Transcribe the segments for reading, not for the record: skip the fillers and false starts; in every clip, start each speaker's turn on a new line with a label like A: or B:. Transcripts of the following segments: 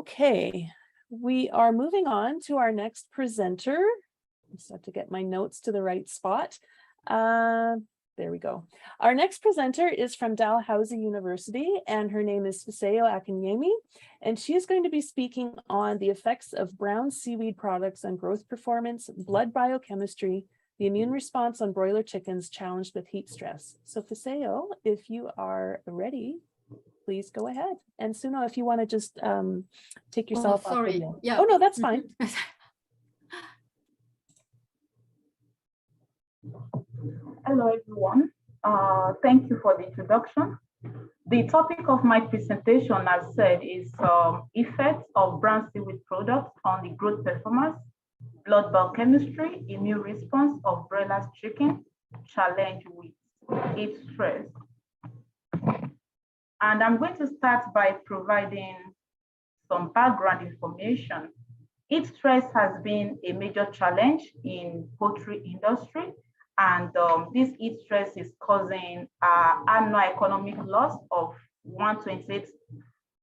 A: Okay, we are moving on to our next presenter. I just have to get my notes to the right spot. There we go. Our next presenter is from Dalhousie University, and her name is Fisayo Akinyemi, and she is going to be speaking on the effects of brown seaweed products on growth performance, blood biochemistry, the immune response on broiler chickens challenged with heat stress. So Fisayo, if you are ready, please go ahead. And Suno, if you want to just take yourself off video.
B: Yeah.
A: Oh, no, that's fine.
C: Hello, everyone. Thank you for the introduction. The topic of my presentation, as said, is effects of brown seaweed products on the growth performance, blood biochemistry, immune response of broilers chicken, challenge with heat stress. And I'm going to start by providing some background information. Heat stress has been a major challenge in poultry industry, and this heat stress is causing annual economic loss of $128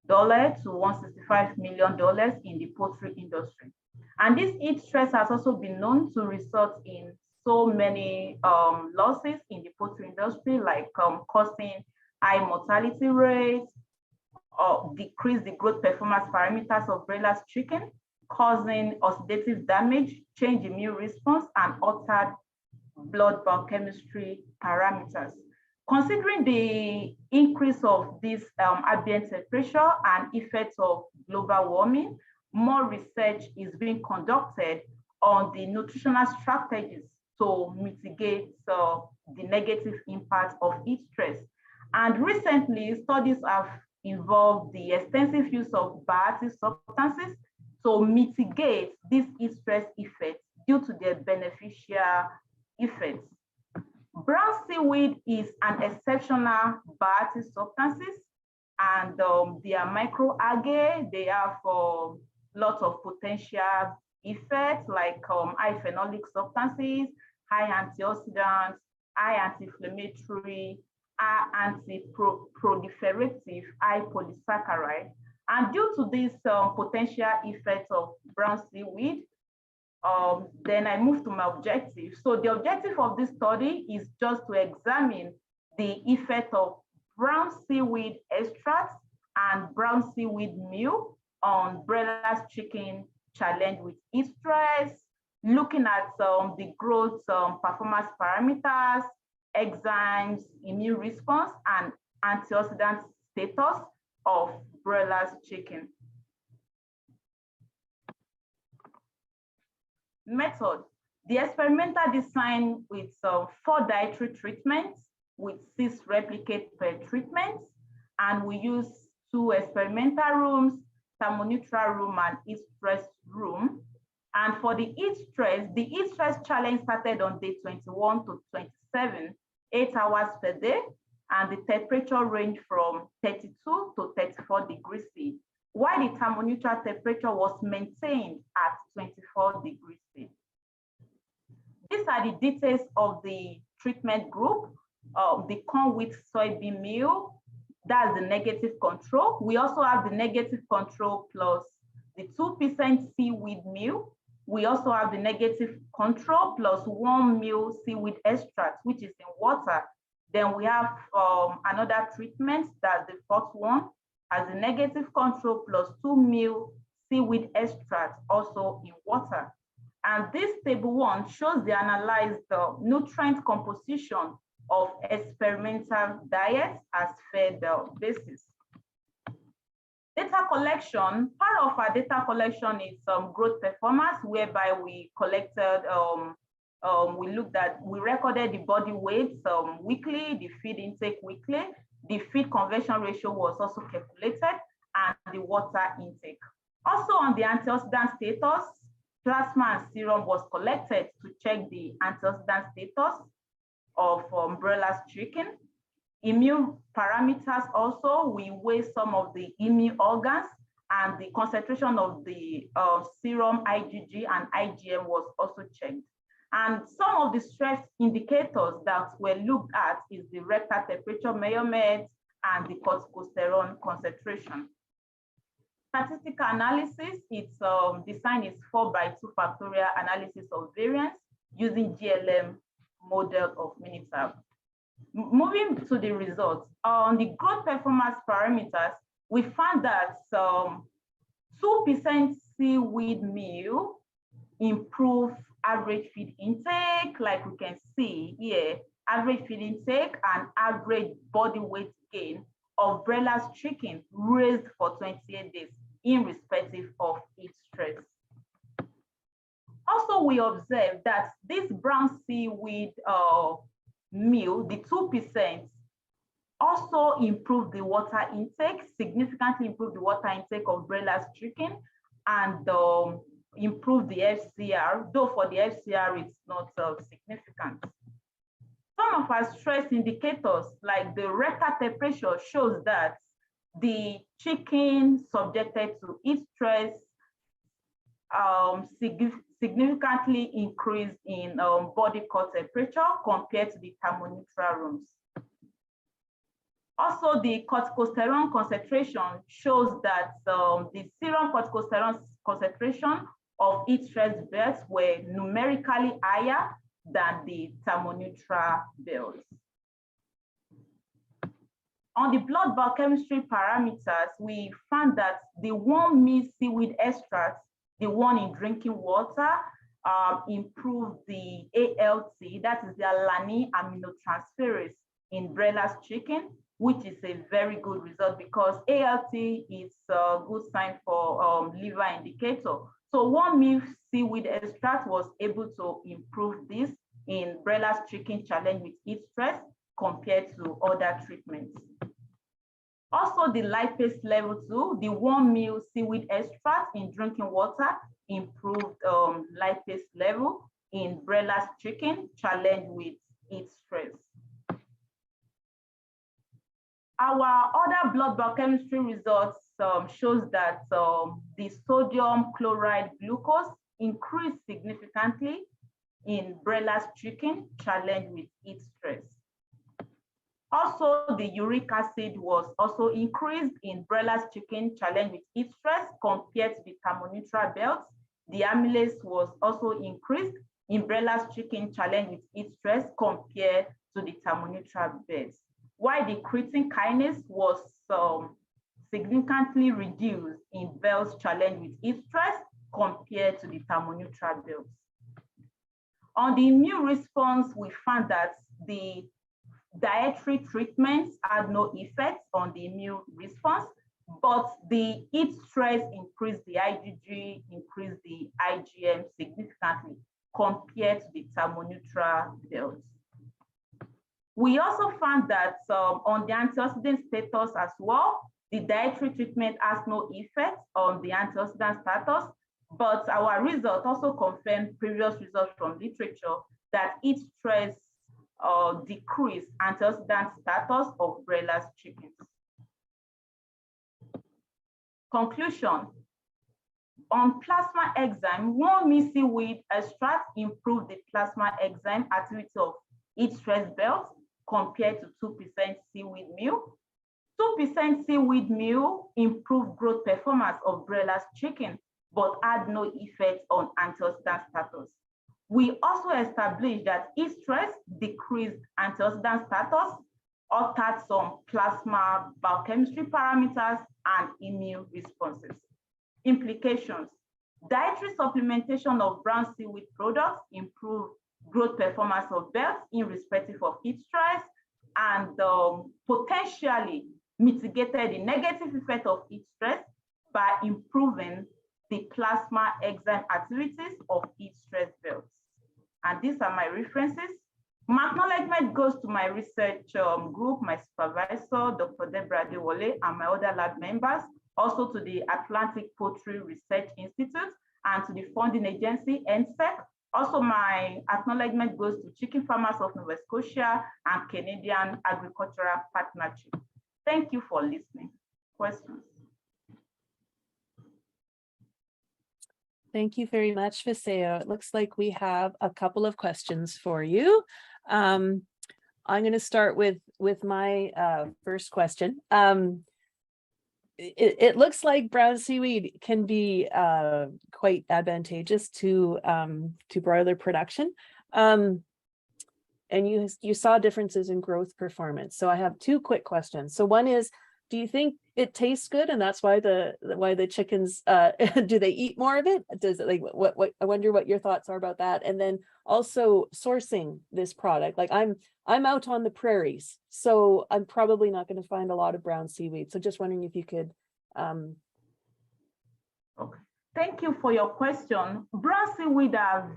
C: to $165 million in the poultry industry. And this heat stress has also been known to result in so many losses in the poultry industry, like causing high mortality rates, or decrease the growth performance parameters of broilers chicken, causing oxidative damage, change immune response, and altered blood biochemistry parameters. Considering the increase of this ambient temperature and effects of global warming, more research is being conducted on the nutritional strategies to mitigate the negative impact of heat stress. And recently, studies have involved the extensive use of bioactive substances to mitigate this heat stress effect due to their beneficial effects. Brown seaweed is an exceptional bioactive substances, and they are microalgae. They have lots of potential effects like high phenolic substances, high antioxidants, high anti-inflammatory, anti-proliferative, high polysaccharide. And due to this potential effects of brown seaweed, then I move to my objective. So the objective of this study is just to examine the effect of brown seaweed extracts and brown seaweed meal on broilers chicken challenged with heat stress, looking at the growth performance parameters, enzymes, immune response, and antioxidant status of broilers chicken. Method: the experimental design with 4 dietary treatments with 6 replicates per treatment, and we use 2 experimental rooms, thermoneutral room and heat stress room. And for the heat stress challenge started on day 21 to 27, 8 hours per day, and the temperature ranged from 32 to 34 degrees C, while the thermoneutral temperature was maintained at 24 degrees C. These are the details of the treatment group. The corn with soybean meal, that's the negative control. We also have the negative control plus the 2% seaweed meal. We also have the negative control plus 1 meal seaweed extract, which is in water. Then we have another treatment, that's the 4th one, as a negative control plus 2 meal seaweed extract, also in water. And this table 1 shows the analyzed nutrient composition of experimental diets as fed basis. Data collection, part of our data collection is growth performance, whereby we collected, we recorded the body weight weekly, the feed intake weekly, the feed conversion ratio was also calculated, and the water intake. Also on the antioxidant status, plasma and serum was collected to check the antioxidant status of broilers chicken. Immune parameters also, we weigh some of the immune organs, and the concentration of the serum IgG and IgM was also checked. And some of the stress indicators that were looked at is the rectal temperature measurement and the corticosterone concentration. Statistical analysis, its design is 4x2 factorial analysis of variance using GLM model of Minitab. Moving to the results, on the growth performance parameters, we found that 2% seaweed meal improve average feed intake, like we can see here, average feed intake and average body weight gain of broilers chicken raised for 28 days, irrespective of heat stress. Also, we observed that this brown seaweed meal, the 2%, also improved the water intake, significantly improved the water intake of broilers chicken, and improved the FCR, though for the FCR it's not significant. Some of our stress indicators, like the rectal temperature, shows that the chicken subjected to heat stress significantly increased in body core temperature compared to the thermoneutral rooms. Also, the corticosterone concentration shows that the serum corticosterone concentration of heat stress birds were numerically higher than the thermoneutral birds. On the blood biochemistry parameters, we found that the warm meal seaweed extract, the one in drinking water, improved the ALT, that is the alanine aminotransferase in broilers chicken, which is a very good result because ALT is a good sign for liver indicator. So warm meal seaweed extract was able to improve this in broilers chicken challenged with heat stress compared to other treatments. Also, the lipase level too, the warm meal seaweed extract in drinking water improved lipase level in broilers chicken challenged with heat stress. Our other blood biochemistry results shows that the sodium chloride glucose increased significantly in broilers chicken challenged with heat stress. Also, the uric acid was also increased in broilers chicken challenged with heat stress compared to the thermoneutral belts. The amylase was also increased in broilers chicken challenged with heat stress compared to the thermoneutral belts, while the creatine kinase was significantly reduced in belts challenged with heat stress compared to the thermoneutral belts. On the immune response, we found that the dietary treatments had no effect on the immune response, but the heat stress increased the IgG, increased the IgM significantly compared to the thermoneutral belts. We also found that on the antioxidant status as well, the dietary treatment has no effect on the antioxidant status, but our result also confirmed previous results from literature that heat stress decreased antioxidant status of broilers chickens. Conclusion. On plasma enzyme, warm meal seaweed extract improved the plasma enzyme activity of heat stress belts compared to 2% seaweed meal. 2% seaweed meal improved growth performance of broilers chicken, but had no effect on antioxidant status. We also established that heat stress decreased antioxidant status, altered some plasma biochemistry parameters, and immune responses. Implications. Dietary supplementation of brown seaweed products improved growth performance of belts irrespective of heat stress, and potentially mitigated the negative effect of heat stress by improving the plasma enzyme activities of heat stress belts. And these are my references. My acknowledgement goes to my research group, my supervisor, Dr. Deborah Adewale, and my other lab members, also to the Atlantic Poultry Research Institute, and to the funding agency, NSEC. Also, my acknowledgement goes to Chicken Farmers of Nova Scotia and Canadian Agricultural Partnership. Thank you for listening. Questions?
A: Thank you very much, Fisayo. It looks like we have a couple of questions for you. I'm going to start with my first question. it looks like brown seaweed can be quite advantageous to broiler production. And you saw differences in growth performance. So I have two quick questions. So one is, do you think it tastes good, and that's why the chickens do they eat more of it? Does it, like, what I wonder what your thoughts are about that. And then also sourcing this product. Like I'm out on the prairies, so I'm probably not going to find a lot of brown seaweed. So just wondering if you could
C: Okay. Thank you for your question. Brown seaweed are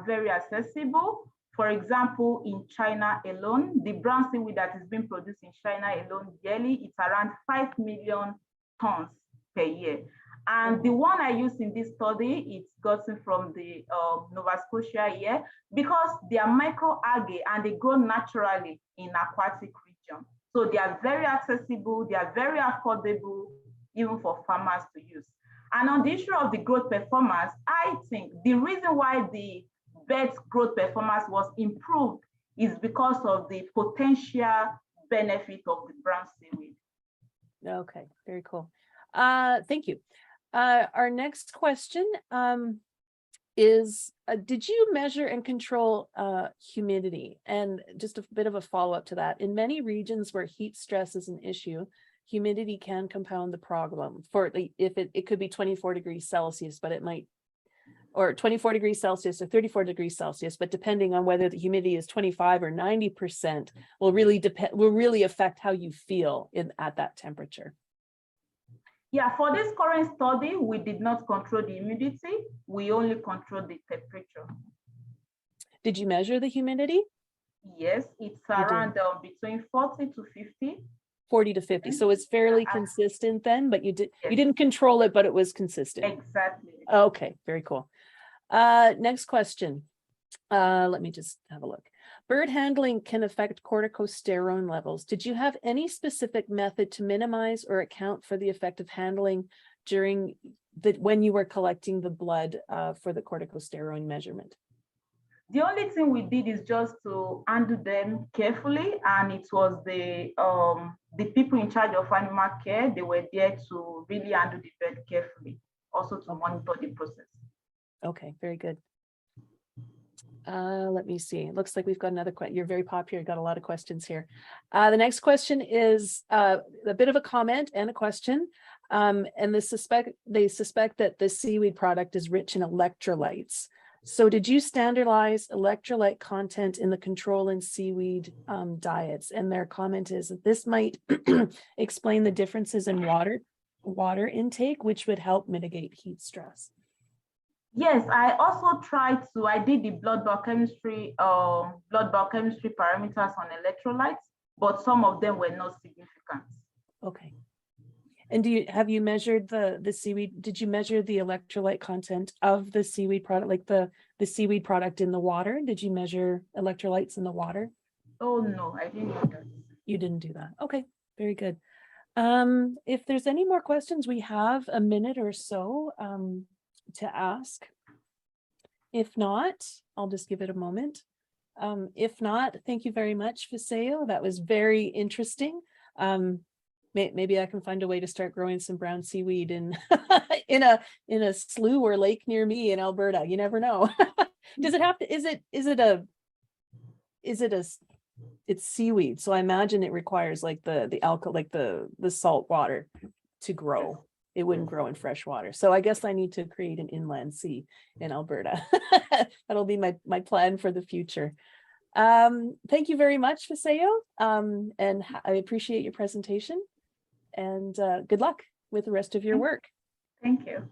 C: very accessible. For example, in China alone, the brown seaweed that is being produced in China alone yearly, it's around 5 million tons per year. And the one I used in this study, it's gotten from the Nova Scotia here, because they are microalgae and they grow naturally in aquatic region. So they are very accessible, they are very affordable, even for farmers to use. And on the issue of the growth performance, I think the reason why the birds' growth performance was improved is because of the potential benefit of the brown seaweed.
A: Okay, very cool. Thank you. Our next question is, did you measure and control humidity? And just a bit of a follow-up to that. In many regions where heat stress is an issue, humidity can compound the problem. For if it could be 24 degrees Celsius, but it might, or 24 degrees Celsius or 34 degrees Celsius, but depending on whether the humidity is 25 or 90% will really affect how you feel at that temperature.
C: Yeah, for this current study, we did not control the humidity. We only controlled the temperature.
A: Did you measure the humidity?
C: Yes, it's around between 40 to 50.
A: 40 to 50. So it's fairly consistent then, but you didn't control it, but it was consistent.
C: Exactly.
A: Okay, very cool. Next question. Let me just have a look. Bird handling can affect corticosterone levels. Did you have any specific method to minimize or account for the effect of handling during when you were collecting the blood for the corticosterone measurement?
C: The only thing we did is just to handle them carefully, and it was the people in charge of animal care. They were there to really handle the bird carefully, also to monitor the process. Okay,
A: very good. Let me see. It looks like we've got another question. You're very popular. Got a lot of questions here. The next question is a bit of a comment and a question. And they suspect that the seaweed product is rich in electrolytes. So did you standardize electrolyte content in the control and seaweed diets? And their comment is that this might explain the differences in water intake, which would help mitigate heat stress.
C: Yes, I also I did the blood biochemistry parameters on electrolytes, but some of them were not significant.
A: Okay. And have you measured the seaweed? Did you measure the electrolyte content of the seaweed product, like the seaweed product in the water? Did you measure electrolytes in the water?
C: Oh, no, I didn't do that.
A: You didn't do that. Okay, very good. If there's any more questions, we have a minute or so to ask. If not, I'll just give it a moment. If not, thank you very much, Fisayo. That was very interesting. Maybe I can find a way to start growing some brown seaweed in in a slough or lake near me in Alberta. You never know. Does it have to? It's seaweed, so I imagine it requires like the salt water to grow. It wouldn't grow in fresh water. So I guess I need to create an inland sea in Alberta. That'll be my plan for the future. Thank you very much, Fisayo. And I appreciate your presentation. And good luck with the rest of your work.
C: Thank you.